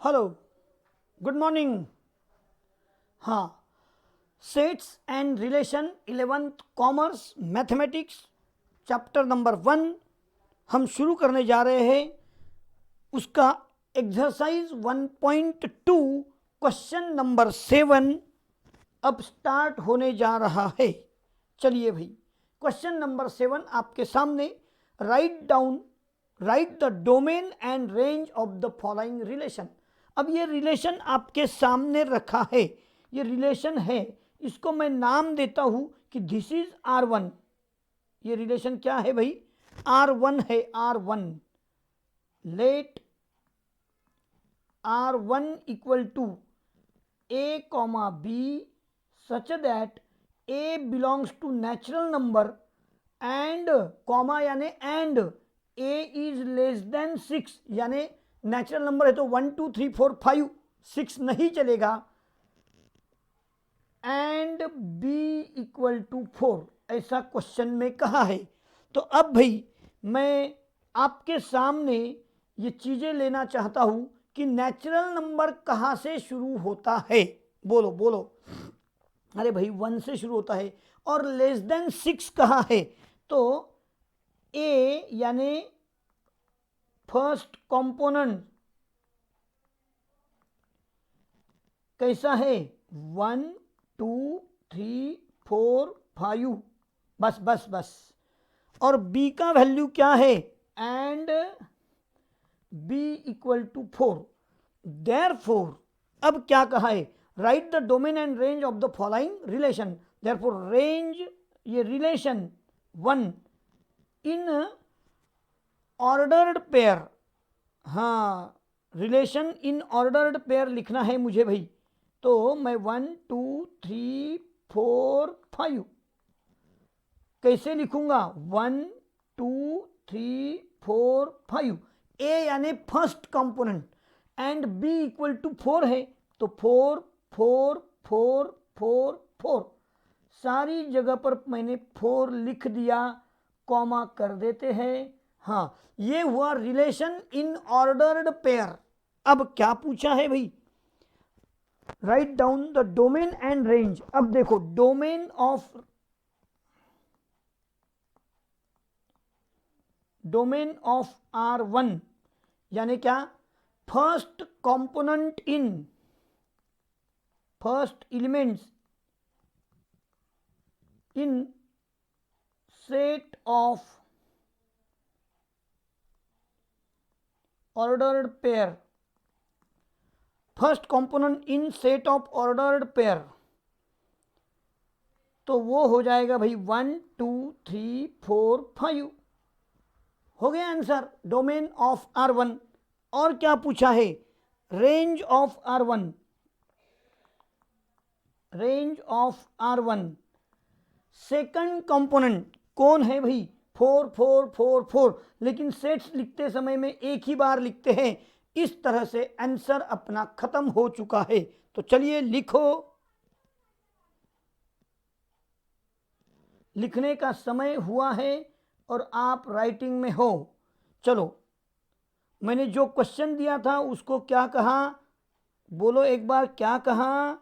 Hello, good morning. हाँ, sets and relation 11th commerce mathematics chapter number 1 हम शुरू करने जा रहे हैं। उसका एक्सरसाइज 1.2 क्वेश्चन नंबर 7 अब स्टार्ट होने जा रहा है। चलिए भाई, क्वेश्चन नंबर 7 आपके सामने। Right the domain and range of the following relation. अब ये रिलेशन आपके सामने रखा है, ये रिलेशन है, इसको मैं नाम देता हूं कि दिस इज R1। ये रिलेशन क्या है भाई? R1 है, R1। Let R1 equal to A, B such that A belongs to natural number and comma यानी and A is less than 6, यानी नेचुरल नंबर है तो 1 2 3 4 5 6 नहीं चलेगा, एंड B इक्वल टू 4, ऐसा क्वेश्चन में कहा है। तो अब भाई मैं आपके सामने ये चीजें लेना चाहता हूं कि नेचुरल नंबर कहां से शुरू होता है। बोलो बोलो। अरे भाई 1 से शुरू होता है और लेस देन 6 कहाँ है? तो ए यानी फर्स्ट कंपोनेंट कैसा है? 1 2 3 4 5, बस बस बस। और बी का वैल्यू क्या है? And B equal to 4। Therefore अब क्या कहा है? Write the domain and range of the following relation. Therefore range, ये रिलेशन 1 इन ऑर्डर्ड पेयर। हाँ, रिलेशन इन ऑर्डर्ड पेयर लिखना है मुझे भाई। तो मैं 1 2 3 4 5 कैसे लिखूंगा? 1 2 3 4 5। ए यानी first component and B equal to 4 है तो 4 4 4 4 4, सारी जगह पर मैंने 4 लिख दिया, कॉमा कर देते हैं। हाँ, ये हुआ रिलेशन इन ऑर्डर्ड पेयर। अब क्या पूछा है भाई? Write down the domain and range. अब देखो, डोमेन ऑफ R1 यानी क्या? First component in, first elements in set of ordered pair, first component in set of ordered pair. तो वो हो जाएगा भाई 1 2 3 4 5। हो गया आंसर, डोमेन ऑफ R1। और क्या पूछा है? Range of R1। Range of R1 second component कौन है भाई? 4 4 4 4, लेकिन सेट्स लिखते समय में एक ही बार लिखते हैं। इस तरह से आंसर अपना खत्म हो चुका है। तो चलिए लिखो, लिखने का समय हुआ है और आप राइटिंग में हो। चलो, मैंने जो क्वेश्चन दिया था उसको क्या कहा? बोलो एक बार, क्या कहा?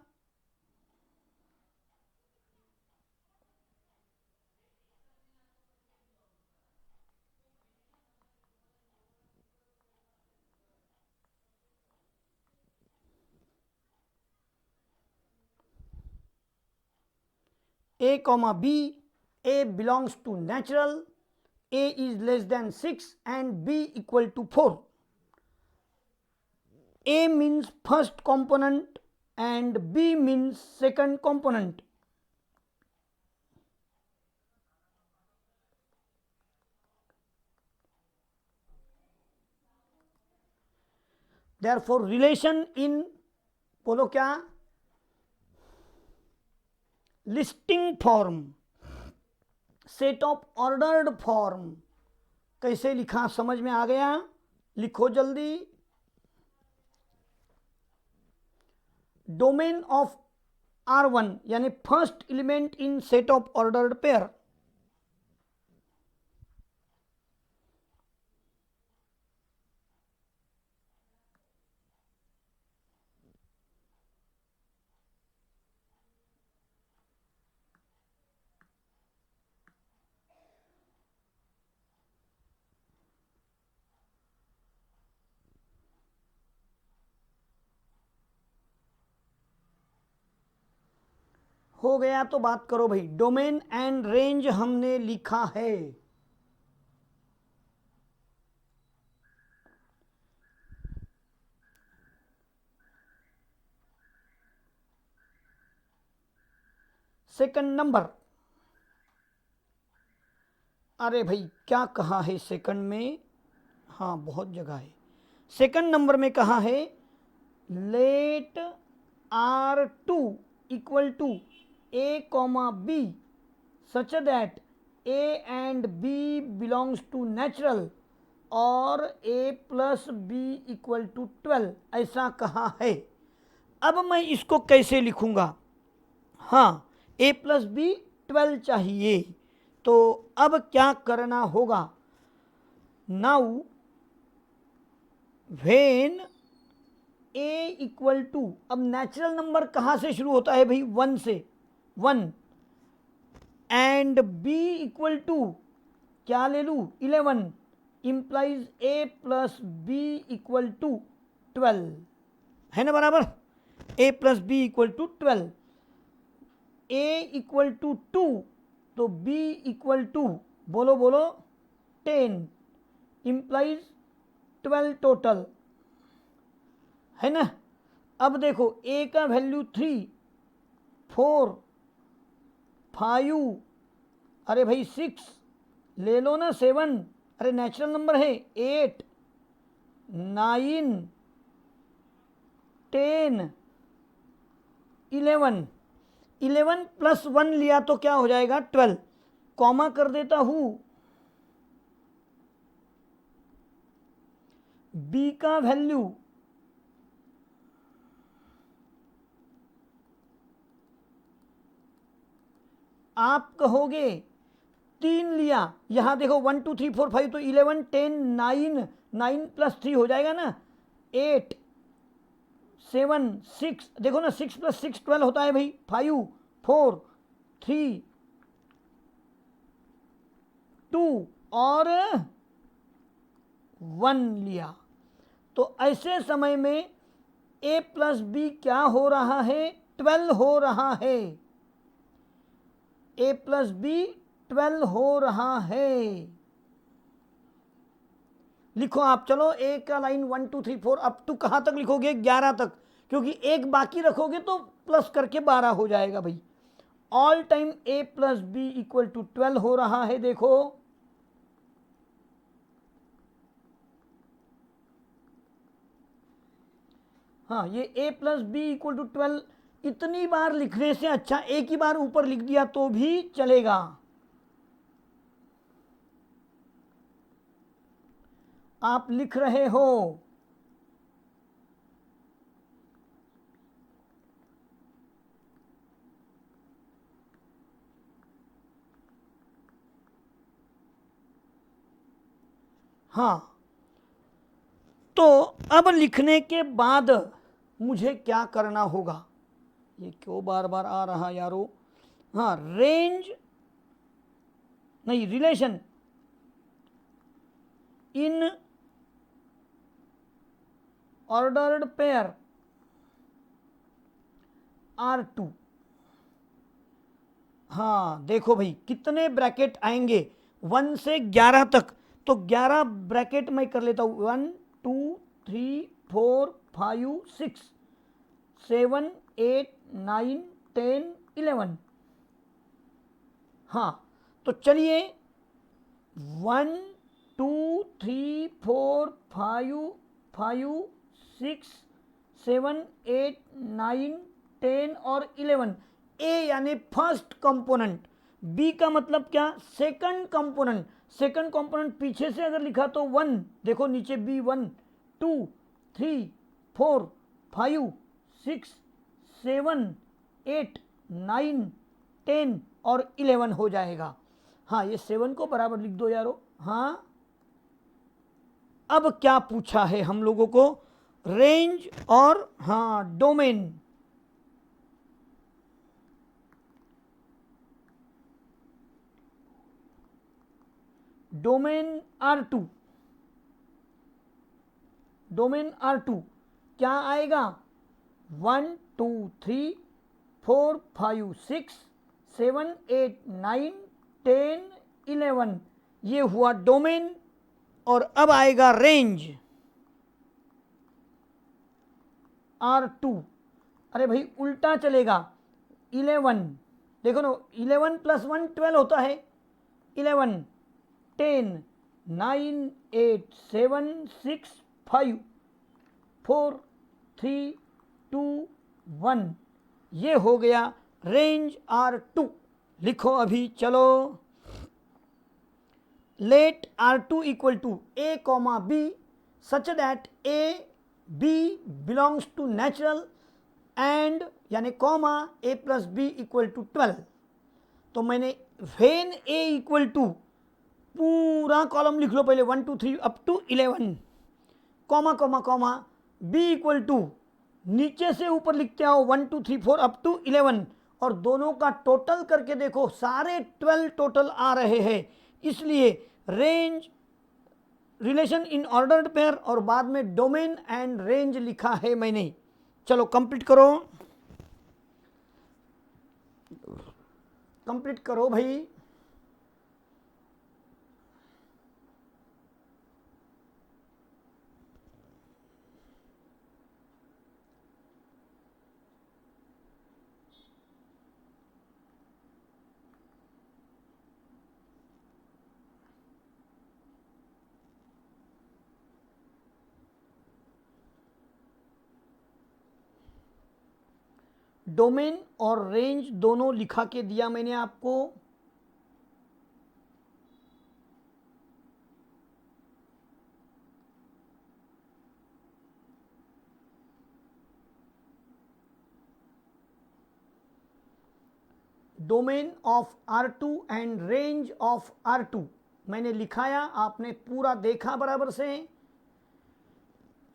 A comma B, A belongs to natural, A is less than 6 and B equal to 4. A means first component and B means second component. Therefore relation in, बोलो क्या? Listing form, set of ordered form. कैसे लिखा समझ में आ गया? लिखो जल्दी। Domain of R1 यानी first element in set of ordered pair. हो गया तो बात करो भाई। डोमेन एंड रेंज हमने लिखा है। सेकंड नंबर, अरे भाई क्या कहा है सेकंड में, हाँ बहुत जगह है। सेकंड नंबर में कहा है let R2 equal to A comma B such that A and B belongs to natural और A plus B equal to 12, ऐसा कहा है। अब मैं इसको कैसे लिखूंगा, हाँ A प्लस बी 12 चाहिए, तो अब क्या करना होगा, now when A equal to, अब नेचुरल नंबर कहाँ से शुरू होता है भाई, 1 से, 1, एंड B इक्वल टू क्या ले लूँ 11, implies A plus B equal to 12, है ना बराबर, A plus B equal to 12, A equal to 2 तो B इक्वल टू बोलो बोलो 10, इंप्लाइज 12 टोटल, है ना। अब देखो A का वैल्यू 3, 4, 5, अरे भाई 6 ले लो ना, 7, अरे नेचुरल नंबर है, 8, 9, 10, 11, 11 प्लस 1 लिया तो क्या हो जाएगा 12, कॉमा कर देता हूं, B का वैल्यू आप कहोगे 3 लिया, यहां देखो 1 2 3 4 5 तो 11 10 9, 9 प्लस 3 हो जाएगा ना 8 7 6, देखो ना 6 प्लस 6 12 होता है भाई, 5 4 3 2 और 1 लिया, तो ऐसे समय में A प्लस बी क्या हो रहा है 12 हो रहा है, A प्लस बी 12 हो रहा है। लिखो आप, चलो ए का लाइन 1 2 3 4 अप टू कहां तक लिखोगे 11 तक, क्योंकि एक बाकी रखोगे तो प्लस करके 12 हो जाएगा भाई। All time A plus B equal to 12 हो रहा है, देखो हाँ ये A plus B equal to 12 इतनी बार लिखने से अच्छा एक ही बार ऊपर लिख दिया तो भी चलेगा। आप लिख रहे हो, हाँ तो अब लिखने के बाद मुझे क्या करना होगा, ये क्यों बार बार आ रहा यारो, हाँ रेंज नहीं relation in ordered pair R2, हाँ देखो भाई कितने ब्रैकेट आएंगे 1 से 11 तक, तो 11 ब्रैकेट मैं कर लेता हूं, 1 2 3 4 5 6 7 8 9 10 11, हाँ तो चलिए 1 2 3 4 5 5 6 7 8 9 10 और 11, ए यानी फर्स्ट कंपोनेंट, बी का मतलब क्या सेकंड कंपोनेंट, सेकंड कंपोनेंट पीछे से अगर लिखा तो 1, देखो नीचे बी 1 2 3 4 5 6 7 8 9 10 और 11 हो जाएगा। हाँ ये 7 को बराबर लिख दो यारो। हाँ अब क्या पूछा है हम लोगों को, रेंज और हाँ domain, domain R2, domain R2 क्या आएगा 1 2 3 4 5 6 7 8 9 10 11, ये हुआ डोमेन। और अब आएगा रेंज R2। अरे भाई उल्टा चलेगा, 11, देखो ना 11 + 1 12 होता है, 11 10 9 8 7 6 5 4 3 2 1, ये हो गया रेंज R2। लिखो अभी, चलो। Let R2 equal to A, B such that A B belongs to natural and यानी comma A + B equal to 12। तो मैंने व्हेन A इक्वल टू, पूरा कॉलम लिख लो पहले 1 2 3 up to 11, comma comma comma, B equal to नीचे से ऊपर लिखते आओ 1 2 3 4 अप टू 11, और दोनों का टोटल करके देखो सारे 12 टोटल आ रहे हैं। इसलिए range relation in ordered pair और बाद में डोमेन एंड रेंज लिखा है मैंने। चलो कंप्लीट करो, कंप्लीट करो भाई। डोमेन और रेंज दोनों लिखा के दिया मैंने आपको। Domain of R2 and range of R2 मैंने लिखाया, आपने पूरा देखा बराबर से।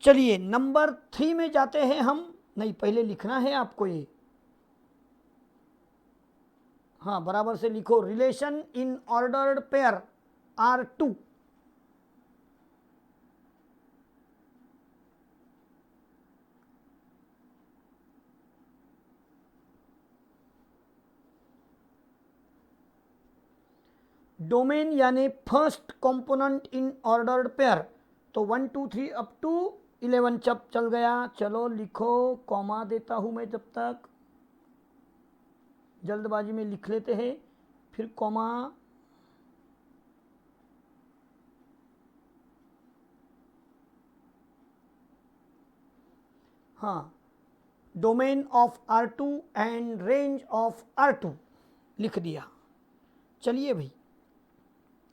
चलिए नंबर 3 में जाते हैं हम। नहीं, पहले लिखना है आपको ये, हाँ बराबर से लिखो। Relation in ordered pair R2। Domain यानी first component in ordered pair, तो 1 2 3 अप टू 11 चल गया। चलो लिखो, कॉमा देता हूं मैं, जब तक जल्दबाजी में लिख लेते हैं, फिर कॉमा। हाँ, domain of R2 and range of R2 लिख दिया। चलिए भाई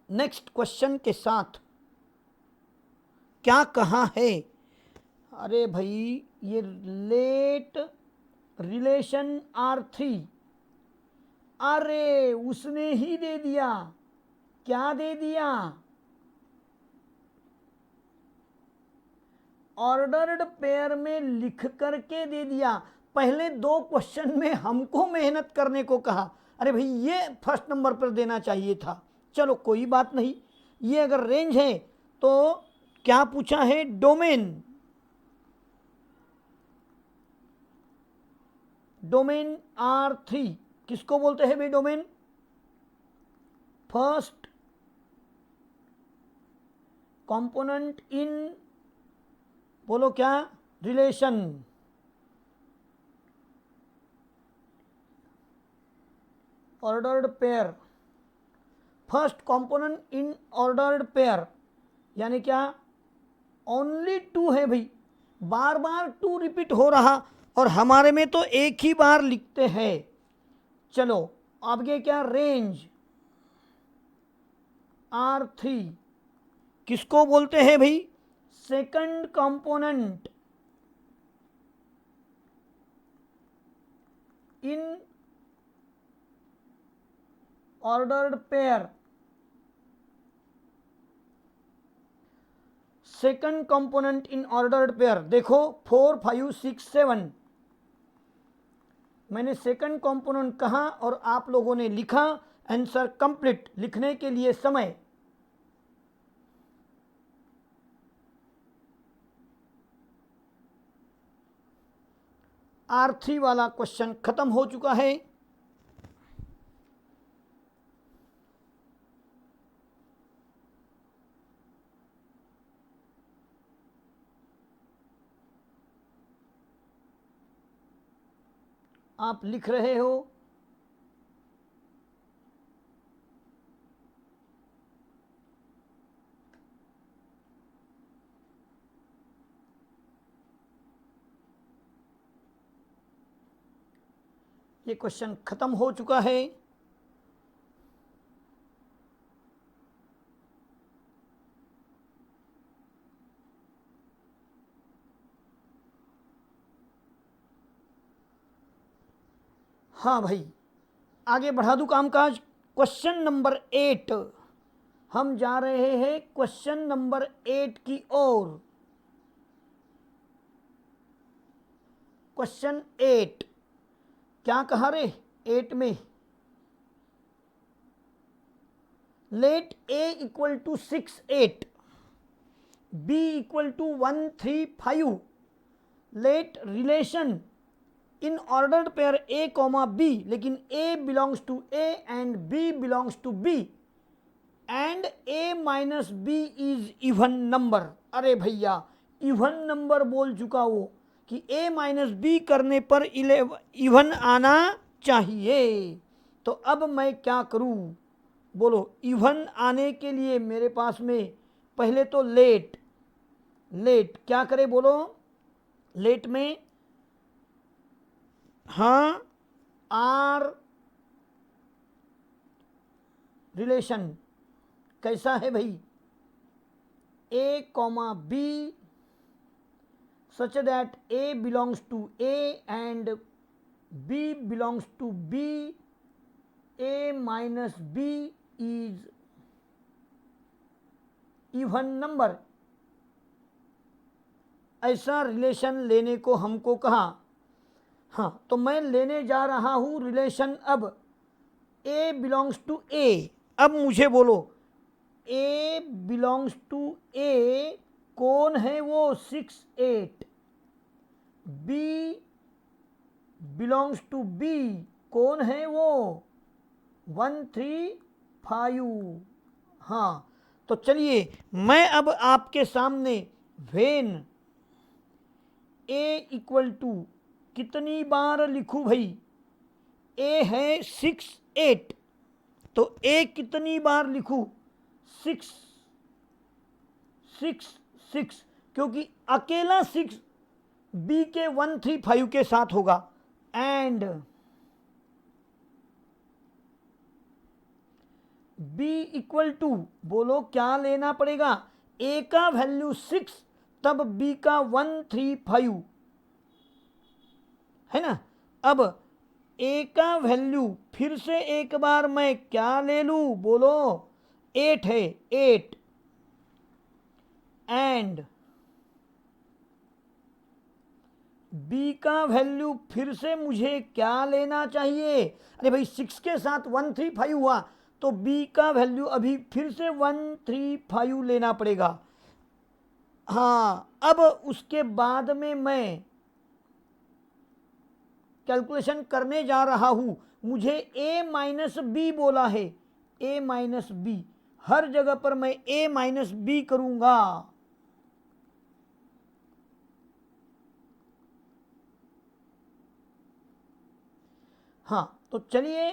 नेक्स्ट क्वेश्चन के साथ क्या कहा है। अरे भाई ये लेट रिलेशन R3, अरे उसने ही दे दिया। क्या दे दिया? ऑर्डर्ड पेयर में लिख करके दे दिया। पहले 2 क्वेश्चन में हमको मेहनत करने को कहा। अरे भाई ये फर्स्ट नंबर पर देना चाहिए था। चलो कोई बात नहीं, ये अगर रेंज है तो क्या पूछा है? डोमेन। डोमेन R3 किसको बोलते हैं भाई? डोमेन फर्स्ट कंपोनेंट इन, बोलो क्या? Relation. Ordered pair, first component in ordered pair यानी क्या? ओनली 2 है भाई, बार बार 2 रिपीट हो रहा, और हमारे में तो एक ही बार लिखते हैं। चलो आगे क्या? रेंज R3 किसको बोलते हैं भाई? Second component in ordered pair. Second component in ordered pair, देखो 4 5 6 7, मैंने सेकंड कंपोनेंट कहा और आप लोगों ने लिखा। आंसर कंप्लीट लिखने के लिए समय R3 वाला क्वेश्चन खत्म हो चुका है। आप लिख रहे हो? ये क्वेश्चन खत्म हो चुका है। हाँ भाई, आगे बढ़ा दूं कामकाज। क्वेश्चन नंबर 8, हम जा रहे हैं क्वेश्चन नंबर 8 की ओर। क्वेश्चन 8 क्या कहा रे? 8 में let a equal to 6 8, b equal to 1 3 5, let relation in ordered pair a comma b, लेकिन a belongs to a and b belongs to b and a minus b is even number. अरे भैया, even number बोल चुका वो कि a minus B करने पर even आना चाहिए। तो अब मैं क्या करूं? बोलो। इवन आने के लिए मेरे पास में पहले तो लेट क्या करे? बोलो। लेट में हाँ आर रिलेशन कैसा है भाई? a comma B such that a belongs to a and b belongs to b, a minus b is even number। ऐसा रिलेशन लेने को हमको कहा। हाँ, तो मैं लेने जा रहा हूं रिलेशन अब a बिलोंग्स टू a। अब मुझे बोलो, a बिलोंग्स टू a कौन है? वो 6 8। b बिलोंग्स टू b कौन है? वो 1 3 5। हाँ, तो चलिए मैं अब आपके सामने वेन a इक्वल टू कितनी बार लिखूं भाई? a है 6 8, तो a कितनी बार लिखूं? 6 6 6, क्योंकि अकेला 6 b के 1 3 5 के साथ होगा। एंड b इक्वल टू, बोलो क्या लेना पड़ेगा? a का वैल्यू 6, तब b का 1 3 5 है ना। अब a का वैल्यू फिर से एक बार मैं क्या ले लूं? बोलो। 8 है, 8 एंड b का वैल्यू फिर से मुझे क्या लेना चाहिए? अरे भाई, 6 के साथ 1 3 5 हुआ, तो b का वैल्यू अभी फिर से 1 3 5 लेना पड़ेगा। हाँ, अब उसके बाद में मैं कैलकुलेशन करने जा रहा हूं। मुझे a माइनस बी बोला है, a माइनस बी, हर जगह पर मैं a माइनस बी करूंगा। हाँ, तो चलिए।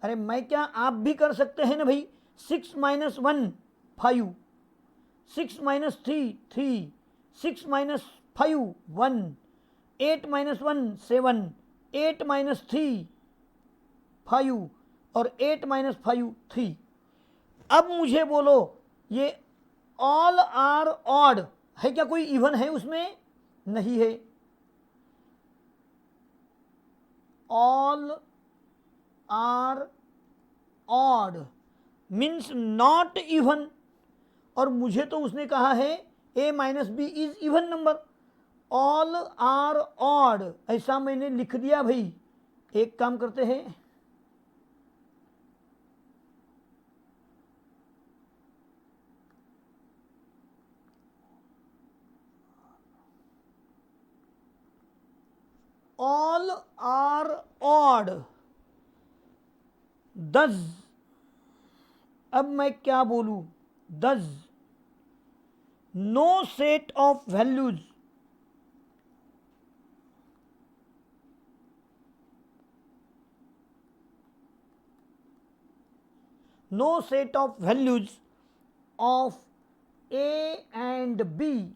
अरे मैं क्या, आप भी कर सकते हैं ना भाई। 6 minus 1 5, 6 minus 3 3, 6 minus 5 1, 8 minus 1 7, 8 minus 3 5 और 8 माइनस 5 3। अब मुझे बोलो, ये ऑल आर ऑड है क्या? कोई इवन है उसमें? नहीं है। All are odd means not even, और मुझे तो उसने कहा है a minus B is even number. All are odd ऐसा मैंने लिख दिया भाई। एक काम करते हैं, आर ऑड, दस, अब मैं क्या बोलूं, दस no set of values no set of values of A and B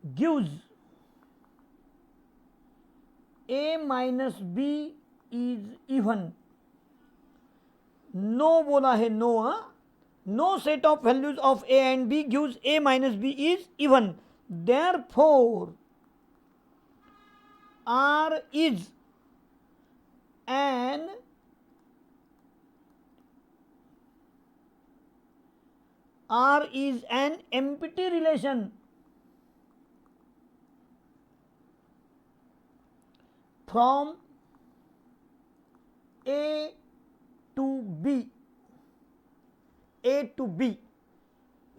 gives A minus B is even. No बोला है, no, no set of values of A and B gives A minus B is even. Therefore R is an empty relation from A to B. A to B.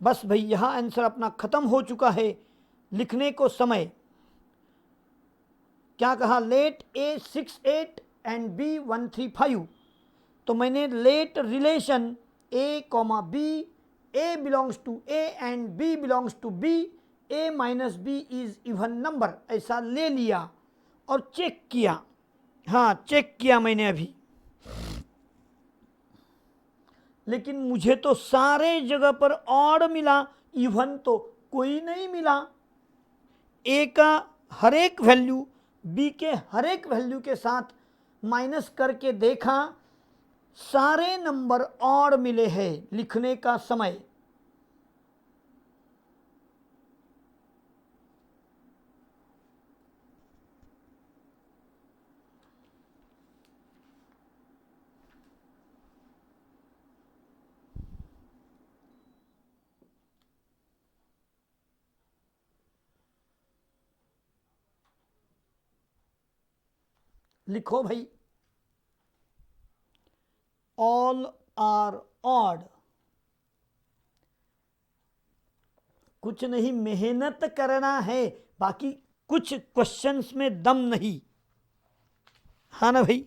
बस भाई यहाँ answer अपना खत्म हो चुका है लिखने को समय। क्या कहा, लेट A 68 एंड B 135। तो मैंने let relation A comma B, A belongs to A and B belongs to B, A minus B is even number, ऐसा ले लिया और चेक किया। हाँ, चेक किया मैंने अभी, लेकिन मुझे तो सारे जगह पर ऑड मिला, इवन तो कोई नहीं मिला। ए का हर एक वैल्यू बी के हर एक वैल्यू के साथ माइनस करके देखा, सारे नंबर ऑड मिले हैं लिखने का समय। लिखो भाई, ऑल आर ऑड। कुछ नहीं, मेहनत करना है, बाकी कुछ क्वेश्चंस में दम नहीं, हाँ ना भाई।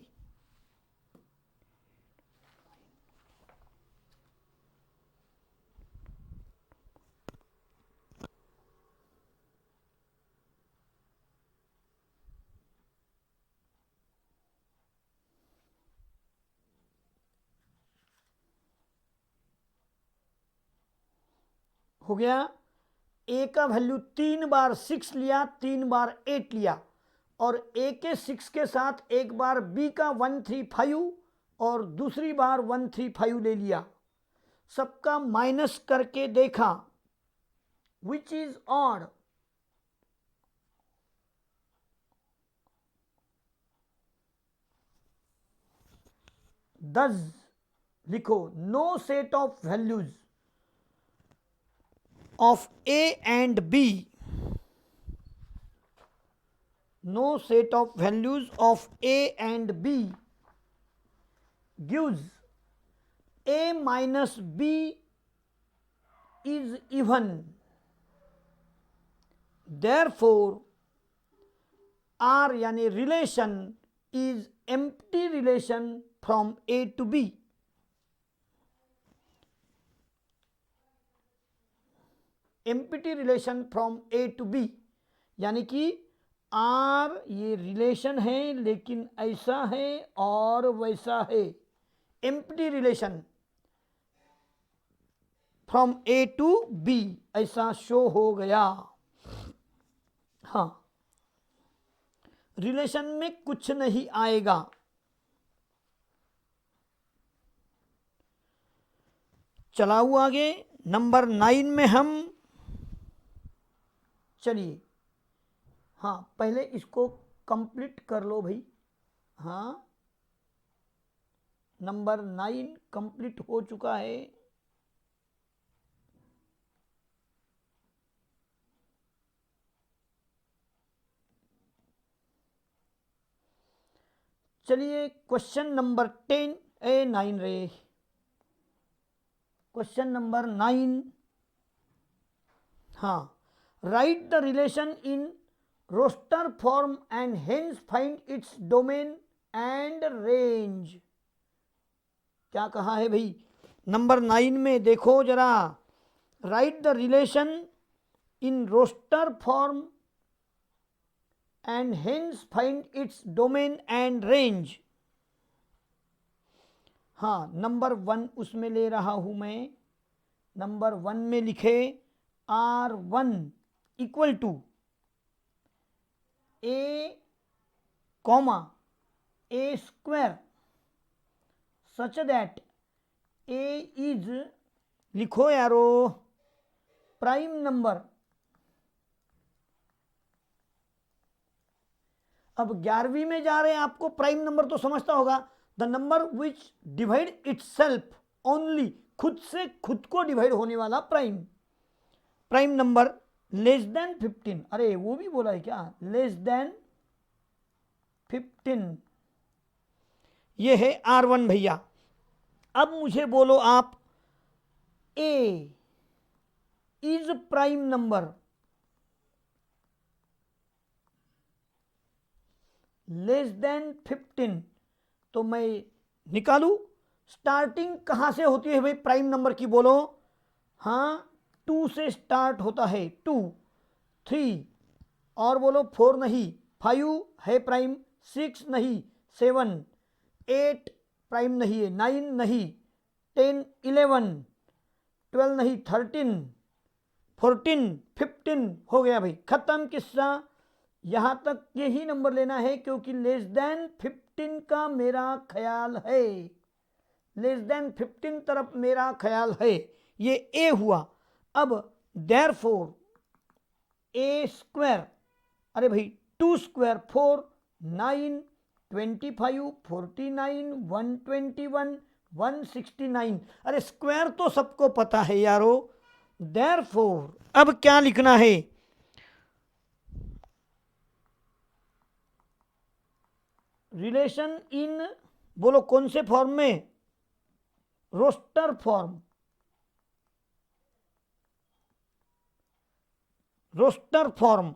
हो गया, ए का वैल्यू 3 बार 6 लिया, 3 बार 8 लिया, और ए के 6 के साथ एक बार बी का 135 और दूसरी बार 135 ले लिया, सबका माइनस करके देखा विच इज ऑड। 10 लिखो, no set of values of A and B, no set of values of A and B gives A minus B is even. Therefore R यानी relation is empty relation from A to B. Empty relation from A to B, यानी कि are ये relation है लेकिन ऐसा है और वैसा है, empty relation from A to B ऐसा शो हो गया। हाँ, रिलेशन में कुछ नहीं आएगा। चलाऊ आगे, नंबर 9 में हम, चलिए हाँ पहले इसको कंप्लीट कर लो भाई। हाँ, नंबर 9 कंप्लीट हो चुका है। चलिए क्वेश्चन नंबर 10 9 रे, क्वेश्चन नंबर 9। हाँ, write the relation in roster form and hence find its domain and range. क्या कहा है भाई? नंबर 9 में देखो जरा, write the relation in roster form and hence find its domain and range. हाँ, नंबर 1 उसमें ले रहा हूं मैं। नंबर 1 में लिखे R1 equal to A comma A square such that A is, लिखो यारो, प्राइम नंबर। अब 11वीं में जा रहे हैं, आपको प्राइम नंबर तो समझता होगा, the number which divide itself only, खुद से खुद को डिवाइड होने वाला प्राइम नंबर लेस देन 15। अरे वो भी बोला है क्या? लेस देन 15, ये है R1 भैया। अब मुझे बोलो आप, A is prime number less than 15, तो मैं निकालू स्टार्टिंग कहां से होती है भाई प्राइम नंबर की? बोलो। हाँ, 2 से स्टार्ट होता है, 2, 3, और बोलो 4 नहीं, 5 है प्राइम, 6 नहीं, 7, 8 प्राइम नहीं है, 9 नहीं, 10, 11, 12 नहीं, 13, 14, 15 हो गया भाई, खत्म किस्सा। यहां तक यही नंबर लेना है क्योंकि लेस देन 15 का मेरा ख्याल है, लेस देन 15 तरफ मेरा ख्याल है। ये ए हुआ। अब देयरफॉर ए स्क्वायर, अरे भाई 2 स्क्वायर 4, 9, 25, 49, 121, 169। अरे स्क्वायर तो सबको पता है यारो। देयरफॉर अब क्या लिखना है? रिलेशन इन, बोलो कौन से फॉर्म में? Roster form. रोस्टर फॉर्म,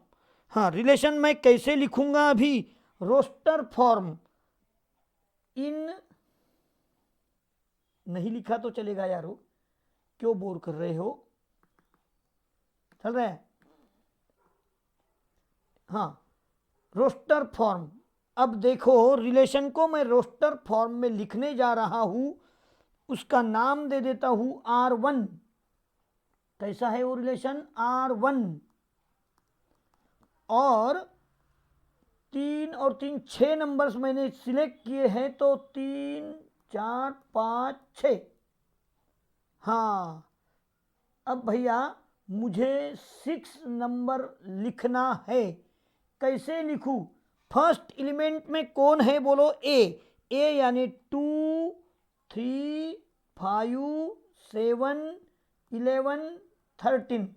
हाँ, रिलेशन मैं कैसे लिखूंगा अभी? रोस्टर फॉर्म इन, नहीं लिखा तो चलेगा यारो, क्यों बोर कर रहे हो? चल रहा है? हाँ, रोस्टर फॉर्म। अब देखो, रिलेशन को मैं रोस्टर फॉर्म में लिखने जा रहा हूं, उसका नाम दे देता हूं R1। कैसा है वो रिलेशन? R1। और 3 और 3, 6 नंबर्स मैंने सिलेक्ट किए हैं, तो 3, 4, 5, 6। हाँ, अब भैया मुझे 6 नंबर लिखना है। कैसे लिखूं? फर्स्ट एलिमेंट में कौन है? बोलो ए। ए यानी 2, 3, 5, 7, 11, 13।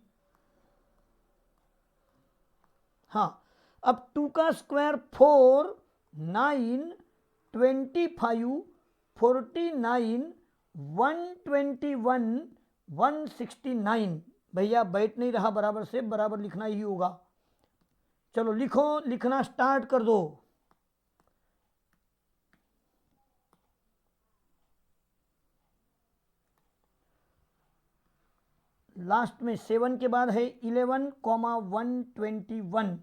हाँ, अब 2 का स्क्वायर 4, 9, 25, 49, 121, 169। भैया बैठ नहीं रहा बराबर से, बराबर लिखना ही होगा। चलो लिखो, लिखना स्टार्ट कर दो। लास्ट में 7 के बाद है 11, 121,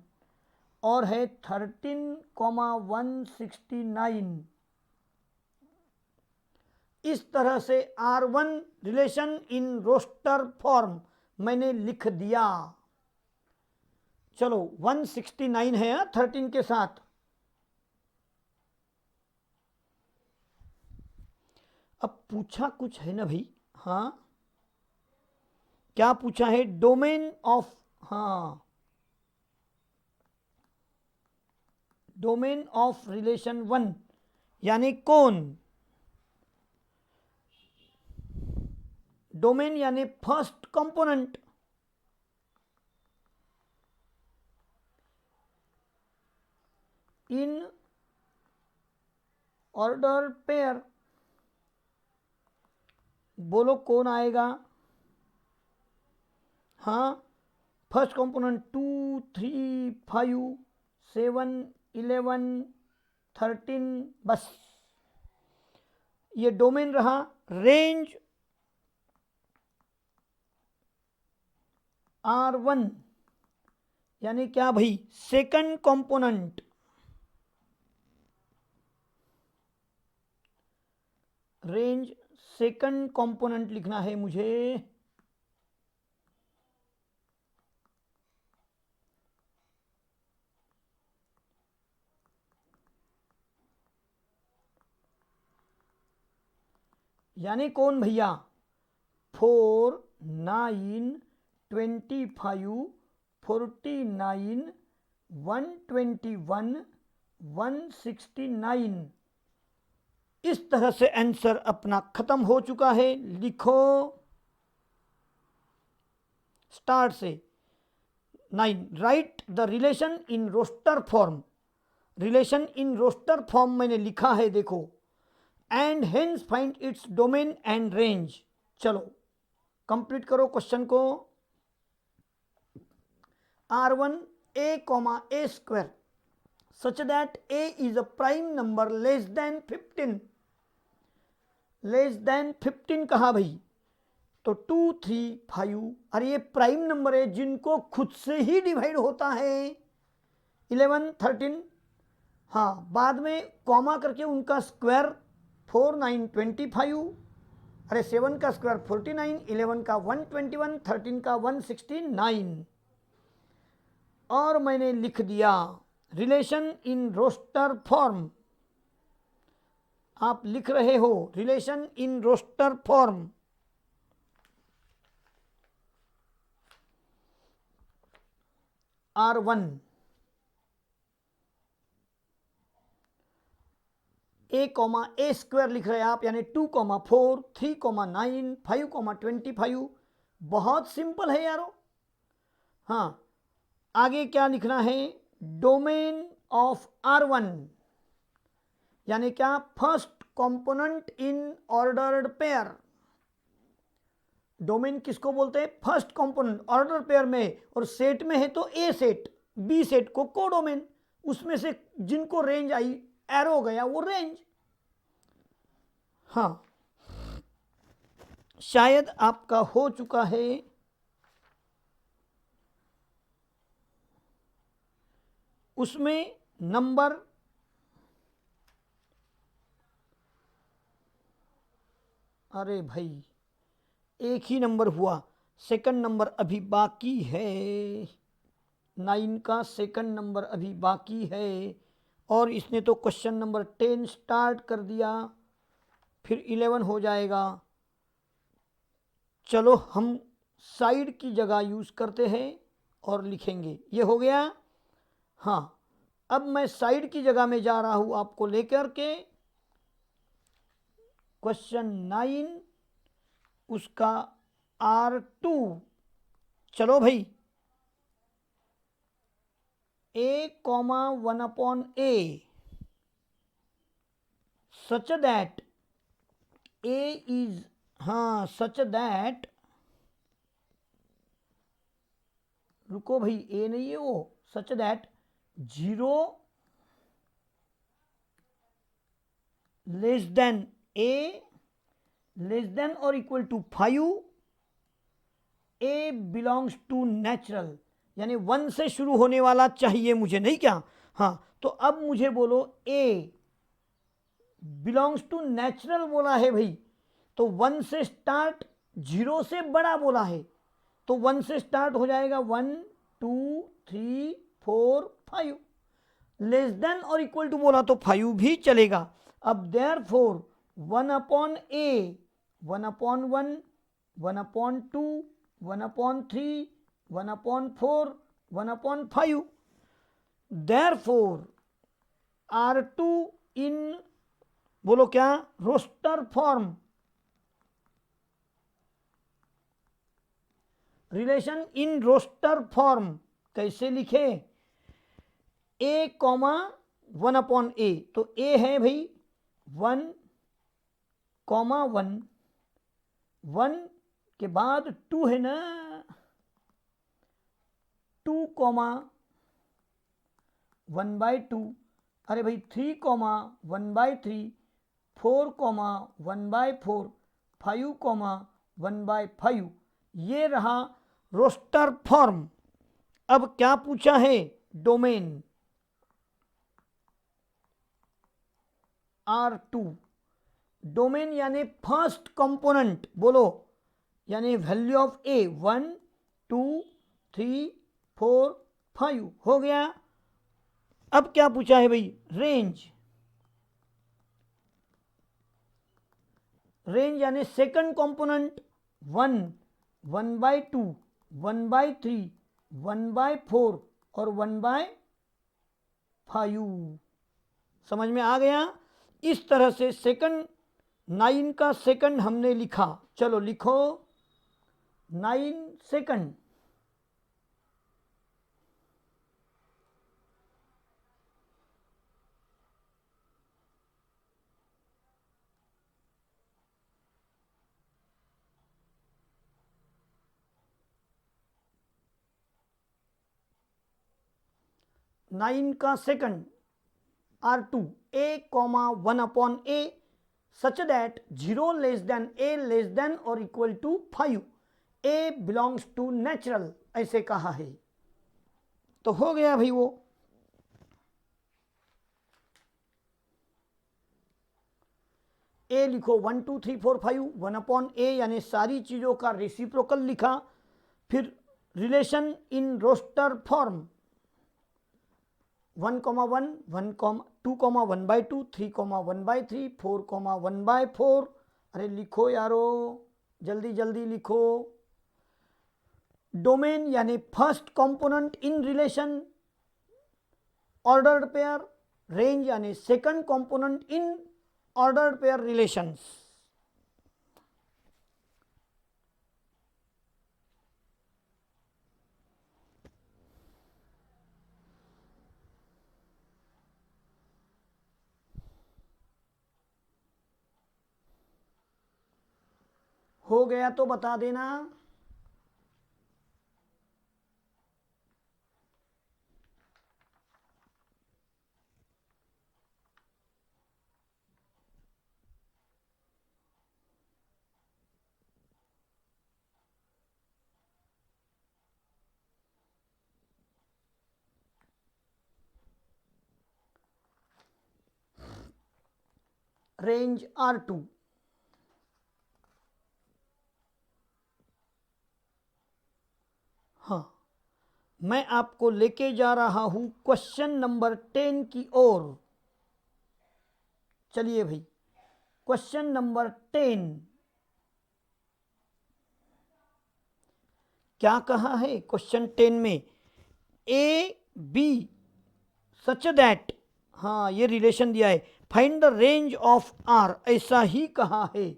और है 13, 169। इस तरह से R1 relation in roster form मैंने लिख दिया। चलो 169 है 13 के साथ। अब पूछा कुछ है ना भाई? हाँ, क्या पूछा है? डोमेन ऑफ, हाँ, डोमेन ऑफ रिलेशन 1 यानी कौन? डोमेन यानी first component. In order pair, बोलो कौन आएगा? हाँ, फर्स्ट कंपोनेंट 2, 3, 5, 7, 11, 13, बस ये डोमेन रहा। रेंज R1 यानी क्या भाई, second component. Range second component लिखना है मुझे। यानी कौन भैया, 4, 9, 25, 49, 121, 169। इस तरह से आंसर अपना खत्म हो चुका है। लिखो स्टार्ट से 9, write the relation in roster form. Relation in roster form मैंने लिखा है, देखो। And hence find its domain and range. चलो कंप्लीट करो क्वेश्चन को। R1 a square such that a is a prime number less than 15। Less than 15 कहा भाई, तो 2, 3, 5। अरे ये प्राइम नंबर है जिनको खुद से ही डिवाइड होता है। 11, 13, हाँ, बाद में कॉमा करके उनका स्क्वायर 4, 9, 25। अरे 7 का स्क्वायर 49, 11 का 121, 13 का 169। और मैंने लिख दिया रिलेशन इन रोस्टर फॉर्म। आप लिख रहे हो relation in roster form. R1 a square लिख रहे हैं आप, यानी 2, 4, 3, 9, 5, 25। बहुत सिंपल है यारो। हाँ, आगे क्या लिखना है, डोमेन ऑफ R1 यानी क्या, first component in ordered pair. Domain किसको बोलते हैं, फर्स्ट कंपोनेंट ऑर्डर पेयर में। और सेट में है तो ए सेट, बी सेट को कोडोमेन। उसमें से जिनको रेंज आई, एरो गया, वो रेंज। हाँ, शायद आपका हो चुका है। उसमें नंबर अरे भाई एक ही नंबर हुआ, सेकंड नंबर अभी बाकी है। 9 का सेकंड नंबर अभी बाकी है। और इसने तो क्वेश्चन नंबर 10 स्टार्ट कर दिया, फिर 11 हो जाएगा। चलो हम साइड की जगह यूज करते हैं और लिखेंगे। ये हो गया। हाँ, अब मैं साइड की जगह में जा रहा हूं आपको लेकर के। क्वेश्चन 9 उसका R2। चलो भाई, a, 1/a such that a is, हाँ, such that, रुको भाई, a नहीं है वो, such that 0 less than a less than और equal to 5, a belongs to natural, यानी 1 से शुरू होने वाला चाहिए मुझे, नहीं क्या। हाँ, तो अब मुझे बोलो a बिलोंग्स टू नेचुरल बोला है भाई, तो 1 से स्टार्ट, 0 से बड़ा बोला है, तो 1 से स्टार्ट हो जाएगा 1, 2, 3, 4, 5। लेस देन और इक्वल टू बोला तो 5 भी चलेगा। अब therefore 1/a, 1/1, 1/2, 1/3, 1/4, 1/5। Therefore R2 in, बोलो क्या, roster form. Relation in roster form कैसे लिखे, a, 1/a, तो a है भाई 1, 1, 1 के बाद 2 है ना, 2, 1/2, अरे भाई 3, 1/3, 4, 1/4, 5, 1/5, ये रहा रोस्टर फॉर्म। अब क्या पूछा है? Domain R2। डोमेन यानी फर्स्ट कंपोनेंट, बोलो, यानी वैल्यू ऑफ ए 1, 2, 3, 4, 5 हो गया। अब क्या पूछा है भाई? रेंज। रेंज यानी सेकंड कंपोनेंट 1, 1/2, 1/3, 1/4 और 1/5। समझ में आ गया? इस तरह से सेकंड 9 का सेकंड हमने लिखा। चलो लिखो 9 सेकंड। नाइन का second R2 a, 1/a such that 0 less than a less than or equal to 5, a belongs to natural, ऐसे कहा है। तो हो गया भाई वो। ए लिखो 1, 2, 3, 4, 5 1/a यानी सारी चीजों का रेसिप्रोकल लिखा। फिर रिलेशन इन रोस्टर फॉर्म 1, 1, 2, 1/2, 3, 1/3, 4, 1/4। अरे लिखो यारो, जल्दी जल्दी लिखो। डोमेन यानी first component in relation ordered pair. Range यानी second component in ordered pair relations. हो गया तो बता देना। Range R2। हाँ, मैं आपको लेके जा रहा हूं क्वेश्चन नंबर 10 की ओर। चलिए भाई, क्वेश्चन नंबर 10 क्या कहा है? क्वेश्चन 10 में ए बी सच दैट, हाँ ये रिलेशन दिया है, find the range of R, ऐसा ही कहा है।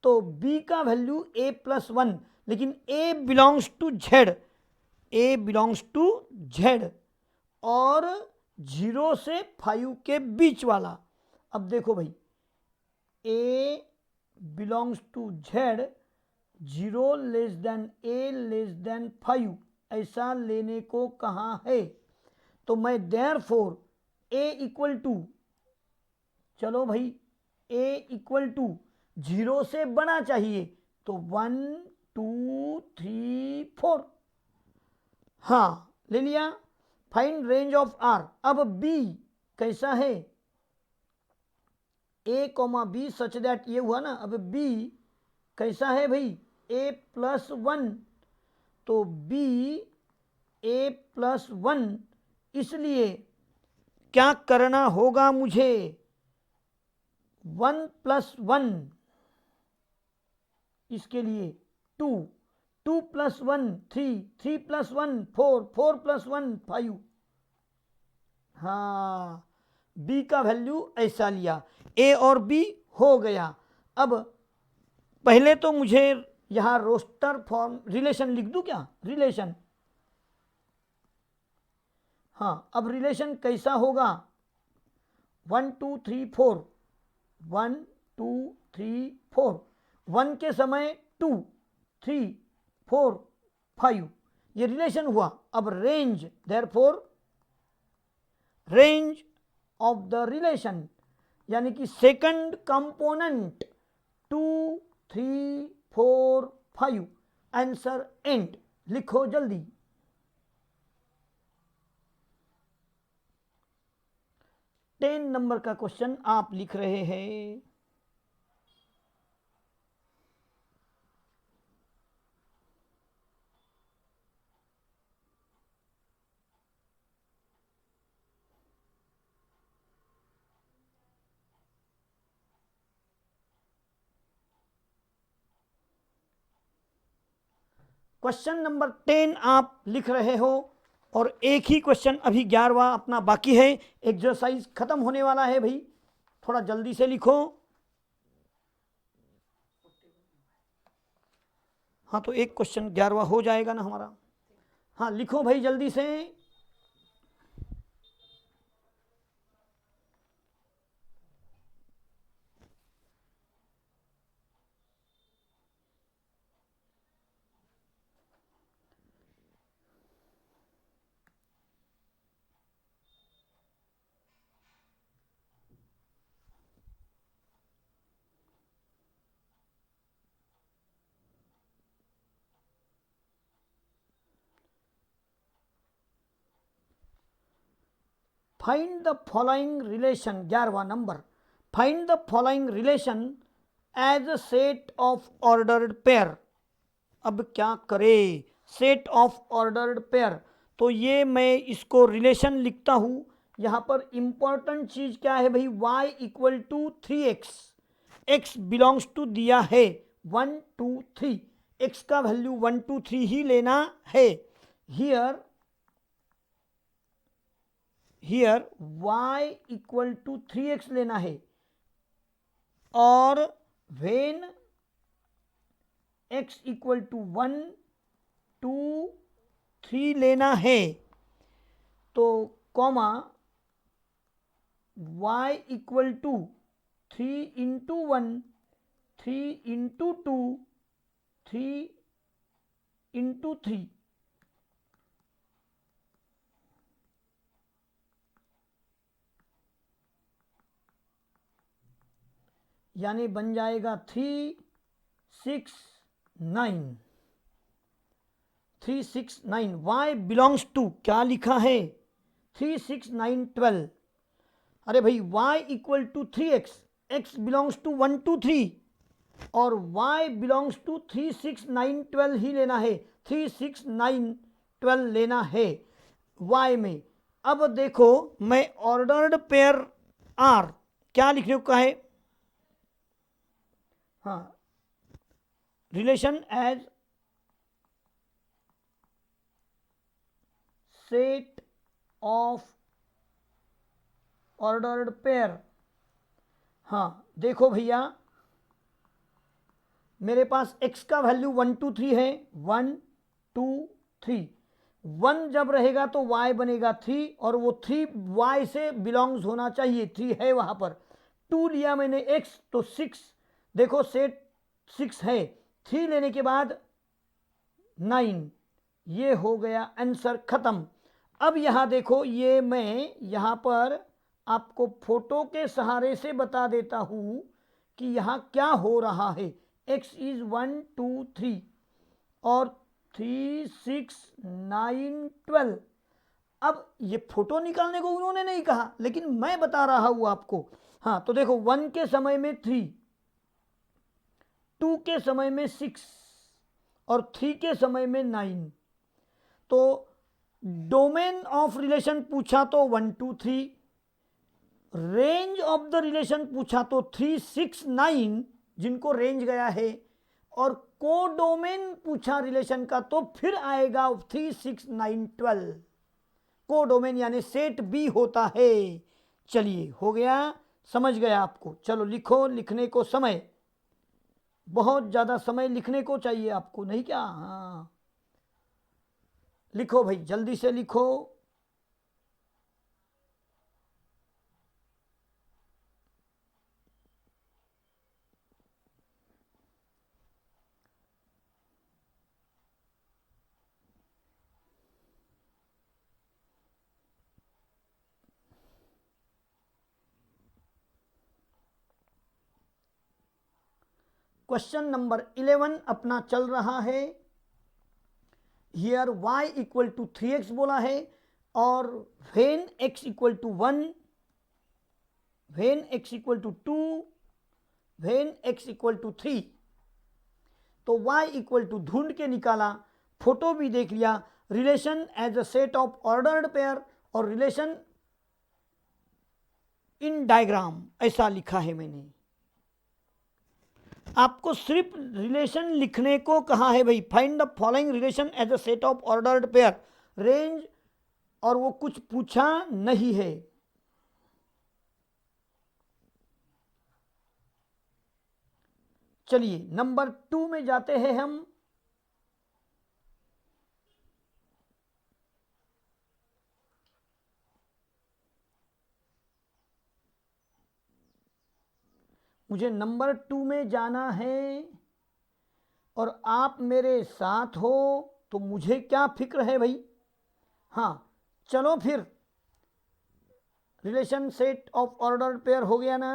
तो बी का वैल्यू a+1, लेकिन a belongs to Z, a belongs to Z और 0 से 5 के बीच वाला। अब देखो भाई, a belongs to Z, 0 less than a less than 5, ऐसा लेने को कहा है। तो मैं देयरफॉर a इक्वल टू, चलो भाई a इक्वल टू 0 से बड़ा चाहिए, तो 1, 2, 3, 4, हाँ ले लिया। Find range of R. अब b कैसा है? a, b सच दैट, ये हुआ ना। अब b कैसा है भाई? a+1, तो b a+1, इसलिए क्या करना होगा मुझे? 1 + 1, इसके लिए 2, 2 + 1 3, 3 + 1 4, 4 + 1 5। हाँ, b का वैल्यू ऐसा लिया। a और b हो गया। अब पहले तो मुझे यहां रोस्टर फॉर्म रिलेशन लिख दूं क्या? रिलेशन, हाँ, अब रिलेशन कैसा होगा? 1, 2, 3, 4, 1, 2, 3, 4, 1 के समय 2, 3, 4, 5, ये रिलेशन हुआ। अब range, therefore range of the relation, यानी कि सेकंड कंपोनेंट 2 3 4 5, आंसर एंड। लिखो जल्दी। 10 नंबर का क्वेश्चन आप लिख रहे हैं। क्वेश्चन नंबर 10 आप लिख रहे हो, और एक ही क्वेश्चन अभी 11वां अपना बाकी है। एक्सरसाइज खत्म होने वाला है भाई, थोड़ा जल्दी से लिखो। हाँ, तो एक क्वेश्चन 11वां हो जाएगा ना हमारा। हाँ, लिखो भाई जल्दी से। फाइंड द फॉलोइंग रिलेशन, 11वां number. Find the following relation as a set of ordered pair. अब क्या करे, सेट ऑफ ऑर्डर्ड पेयर, तो ये मैं इसको रिलेशन लिखता हूं। यहां पर इंपॉर्टेंट चीज क्या है भाई, y equal to 3x, x belongs to दिया है 1 2 3, x का वैल्यू 1 2 3 ही लेना है। Here here y equal to 3x लेना है, और वेन x इक्वल टू 1 2 3 लेना है, तो comma y equal to 3 into 1 3 into 2 3 into 3, यानी बन जाएगा 3 6 9, 3 6 9। y बिलोंग्स टू क्या लिखा है, 3 6 9 12। अरे भाई y equal to 3x, x belongs to 1 2 3, और y बिलोंग्स टू 3 6 9 12 ही लेना है, 3 6 9 12 लेना है y में। अब देखो, मैं ऑर्डर्ड पेयर आर क्या लिखने को कहा है, हाँ, relation as set of ordered pair. हाँ देखो भैया, मेरे पास x का वैल्यू 1 2 3 है, 1 2 3, 1 जब रहेगा तो y बनेगा 3, और वो 3 y से बिलोंग्स होना चाहिए, 3 है वहां पर। 2 लिया मैंने x, तो 6, देखो सेट 6 है, 3 लेने के बाद 9, ये हो गया आंसर खत्म। अब यहां देखो, ये मैं यहां पर आपको फोटो के सहारे से बता देता हूं कि यहां क्या हो रहा है। x इज 1 2 3 और 3 6 9 12। अब ये फोटो निकालने को उन्होंने नहीं कहा, लेकिन मैं बता रहा हूं आपको। हाँ, तो देखो 1 के समय में 3, 2 के समय में 6, और 3 के समय में 9। तो डोमेन ऑफ रिलेशन पूछा तो 1 2 3, रेंज ऑफ द रिलेशन पूछा तो 3 6 9, जिनको रेंज गया है, और कोडोमेन पूछा रिलेशन का तो फिर आएगा 3 6 9 12। कोडोमेन यानी सेट बी होता है। चलिए, हो गया, समझ गया आपको। चलो लिखो, लिखने को समय, बहुत ज्यादा समय लिखने को चाहिए आपको, नहीं क्या? हाँ, लिखो भाई, जल्दी से लिखो। क्वेश्चन नंबर 11 अपना चल रहा है। Here y equal to 3x बोला है और when x equal to 1, when x equal to 2, when x equal to 3, तो y इक्वल टू ढूंढ के निकाला, फोटो भी देख लिया, relation as a set of ordered pair और रिलेशन इन डायग्राम ऐसा लिखा है मैंने। आपको सिर्फ रिलेशन लिखने को कहा है भाई, find the following relation as a set of ordered pair, range, और वो कुछ पूछा नहीं है। चलिए नंबर 2 में जाते हैं हम। मुझे नंबर 2 में जाना है और आप मेरे साथ हो तो मुझे क्या फिक्र है भाई। हाँ चलो फिर, relation set of order pair हो गया ना,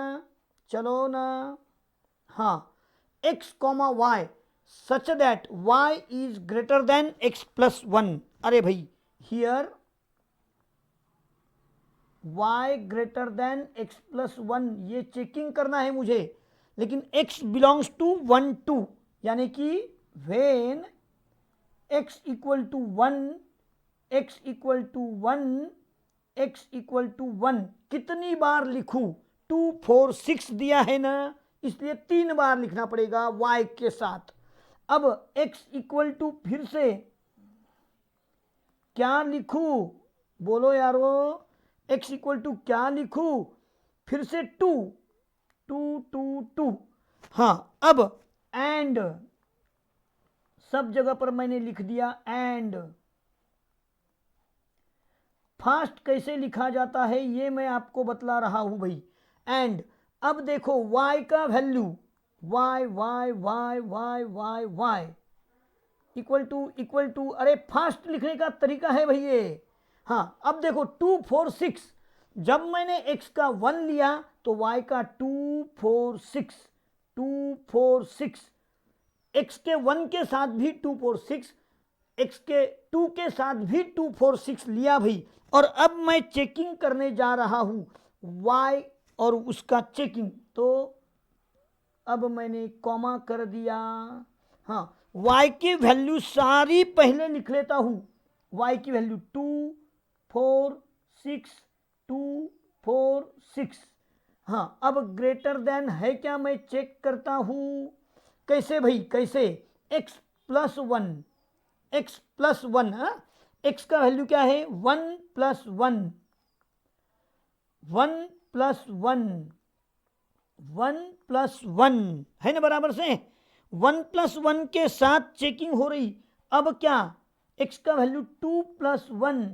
चलो ना। हाँ, x comma Y such that y is greater than x plus 1। अरे भाई here y greater than x plus 1 ये चेकिंग करना है मुझे, लेकिन x बिलोंग्स टू 1 2, यानी कि when x equal to 1, x equal to 1, x equal to 1 कितनी बार लिखूं, 2 4 6 दिया है ना, इसलिए 3 बार लिखना पड़ेगा y के साथ। अब x इक्वल टू फिर से क्या लिखूं, बोलो यारो, x इक्वल टू क्या लिखूं, फिर से 2 2 2 2। हाँ अब एंड, सब जगह पर मैंने लिख दिया एंड। फास्ट कैसे लिखा जाता है ये मैं आपको बतला रहा हूं भाई। एंड अब देखो y का value y y y y y y equal to, अरे फास्ट लिखने का तरीका है भाई ये। हाँ अब देखो 2 4 6, जब मैंने x का 1 लिया तो y का 2 4 6, 2 4 6, x के 1 के साथ भी 2 4 6, x के 2 के साथ भी 2 4 6 लिया भाई। और अब मैं चेकिंग करने जा रहा हूं y और उसका चेकिंग, तो अब मैंने कॉमा कर दिया। हाँ y की वैल्यू सारी पहले लिख लेता हूं, y की वैल्यू 2 4 6 2 4 6। हाँ अब ग्रेटर देन है क्या, मैं चेक करता हूं, कैसे भाई कैसे, x plus 1, x plus 1, x का वैल्यू क्या है 1 प्लस 1, 1 प्लस 1, 1 प्लस 1 है ना, बराबर से 1 प्लस 1 के साथ चेकिंग हो रही। अब क्या, x का वैल्यू 2 प्लस 1।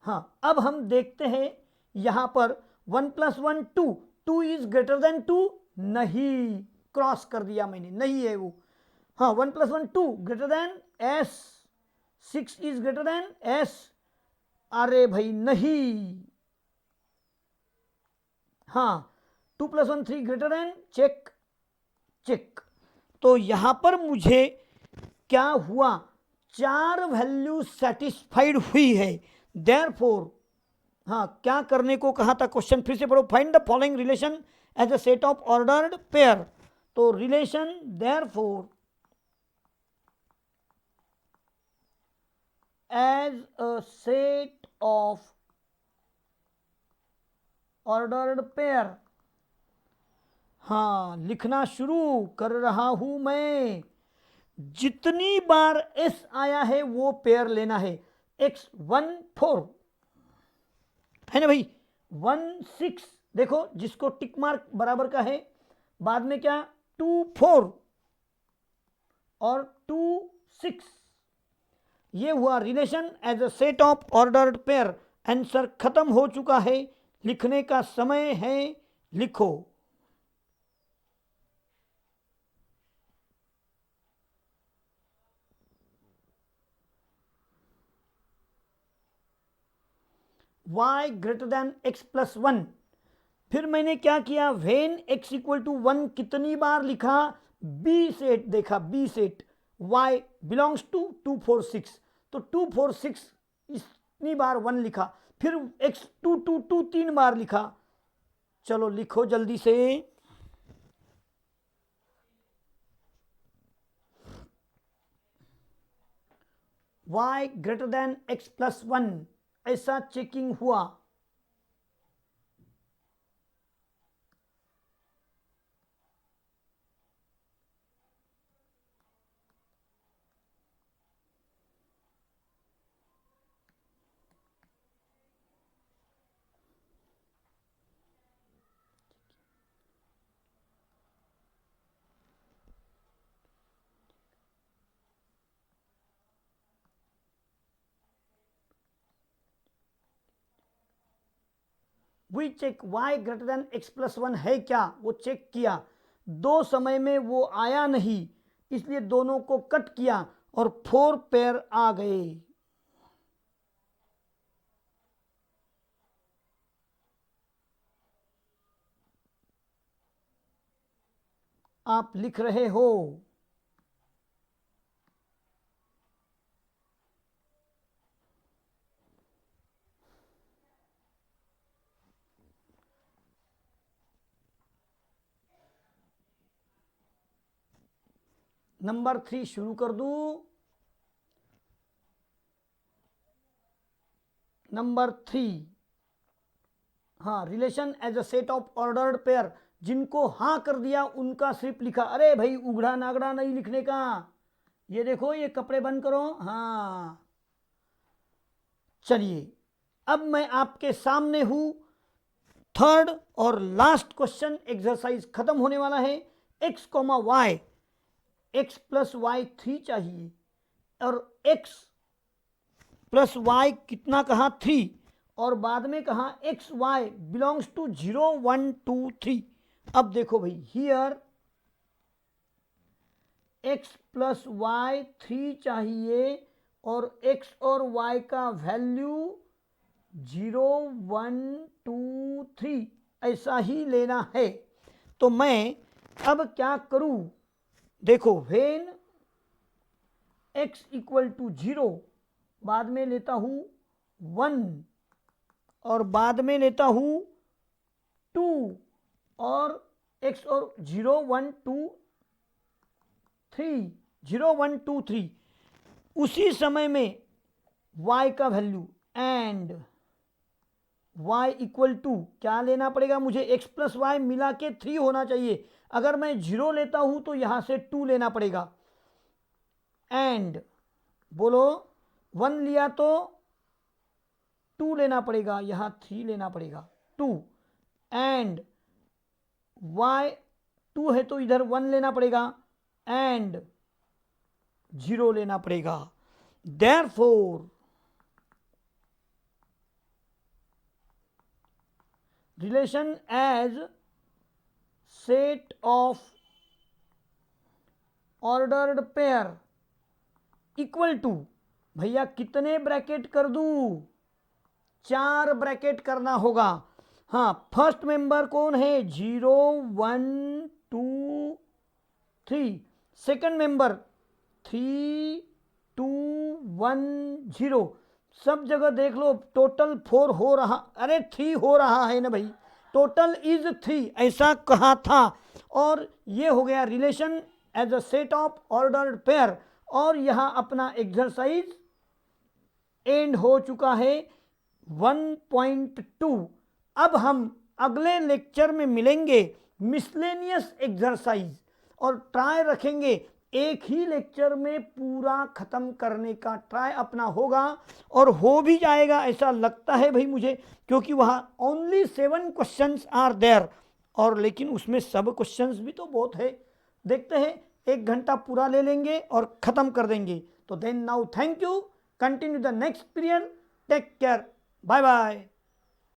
हाँ अब हम देखते हैं यहां पर 1 प्लस 1 2, 2 इज ग्रेटर देन 2, नहीं, क्रॉस कर दिया मैंने, नहीं है वो। हाँ 1 plus 1 2 greater than s, 6 is greater than s, अरे भाई नहीं। हाँ 2 plus 1 3 greater than, check check. तो यहां पर मुझे क्या हुआ, 4 वैल्यू सेटिस्फाइड हुई है, देयरफॉर। हाँ क्या करने को कहा था, क्वेश्चन फिर से पढ़ो, find the following relation as a set of ordered pair. तो relation therefore as a set of ordered pair. हाँ लिखना शुरू कर रहा हूं मैं, जितनी बार एस आया है वो पेयर लेना है। x 1 4 है ना भाई, 1 6, देखो जिसको टिक मार्क बराबर का है, बाद में क्या 2 4 और 2 6, ये हुआ relation as a set of ordered pair. Answer खत्म हो चुका है, लिखने का समय है, लिखो। y greater than x plus 1, फिर मैंने क्या किया, व्हेन x इक्वल टू 1 कितनी बार लिखा, बी सेट देखा, B set y belongs to 2 4 6, तो 2 4 6 इतनी बार 1 लिखा, फिर x 2 2 2 3 बार लिखा। चलो लिखो जल्दी से, y greater than x plus 1, ऐसा चेकिंग हुआ। We check y greater than x plus 1 है क्या, वो चेक किया, दो समय में वो आया नहीं, इसलिए दोनों को कट किया और 4 पेयर आ गए। आप लिख रहे हो, नंबर 3 शुरू कर दूं। नंबर 3, हाँ, relation as a set of ordered pair, जिनको हाँ कर दिया उनका सिर्फ लिखा। अरे भाई उघड़ा नागड़ा नहीं लिखने का, ये देखो ये कपड़े बंद करो। हाँ चलिए, अब मैं आपके सामने हूं, थर्ड और लास्ट क्वेश्चन, एक्सरसाइज खत्म होने वाला है। x comma y, x plus y 3 चाहिए और x प्लस वाई कितना कहा, 3, और बाद में कहा एक्स वाई बिलोंग्स टू 0 1 2 3। अब देखो भाई, हियर x प्लस वाई 3 चाहिए और x और y का वैल्यू 0 1 2 3 ऐसा ही लेना है। तो मैं अब क्या करूं, देखो, व्हेन x इक्वल टू 0, बाद में लेता हूं 1 और बाद में लेता हूं 2, और x और 0 1 2 3, 0 1 2 3, उसी समय में y का value and y equal to क्या लेना पड़ेगा मुझे, x प्लस वाई मिला के 3 होना चाहिए। अगर मैं 0 लेता हूं तो यहां से 2 लेना पड़ेगा, एंड बोलो 1 लिया तो 2 लेना पड़ेगा, यहां 3 लेना पड़ेगा, 2, एंड y 2 है तो इधर 1 लेना पड़ेगा एंड 0 लेना पड़ेगा। Therefore relation as set of ordered pair equal to, भैया कितने ब्रैकेट कर दूं, 4 ब्रैकेट करना होगा। हाँ, फर्स्ट मेंबर कौन है, 0 1 2 3, सेकंड मेंबर 3 2 1 0, सब जगह देख लो टोटल 4 हो रहा, अरे 3 हो रहा है ना भाई, टोटल इज 3 ऐसा कहा था। और ये हो गया relation as a set of ordered pair, और यहां अपना एक्सरसाइज एंड हो चुका है 1.2। अब हम अगले लेक्चर में मिलेंगे मिसलेनियस एक्सरसाइज, और ट्राई रखेंगे एक ही लेक्चर में पूरा खत्म करने का ट्राई अपना होगा, और हो भी जाएगा ऐसा लगता है भाई मुझे, क्योंकि वहाँ ओनली 7 क्वेश्चंस आर देयर, और लेकिन उसमें सब क्वेश्चंस भी तो बहुत है। देखते हैं, 1 घंटा पूरा ले लेंगे और ख़त्म कर देंगे। तो then now thank you, continue the next period, take care, bye bye.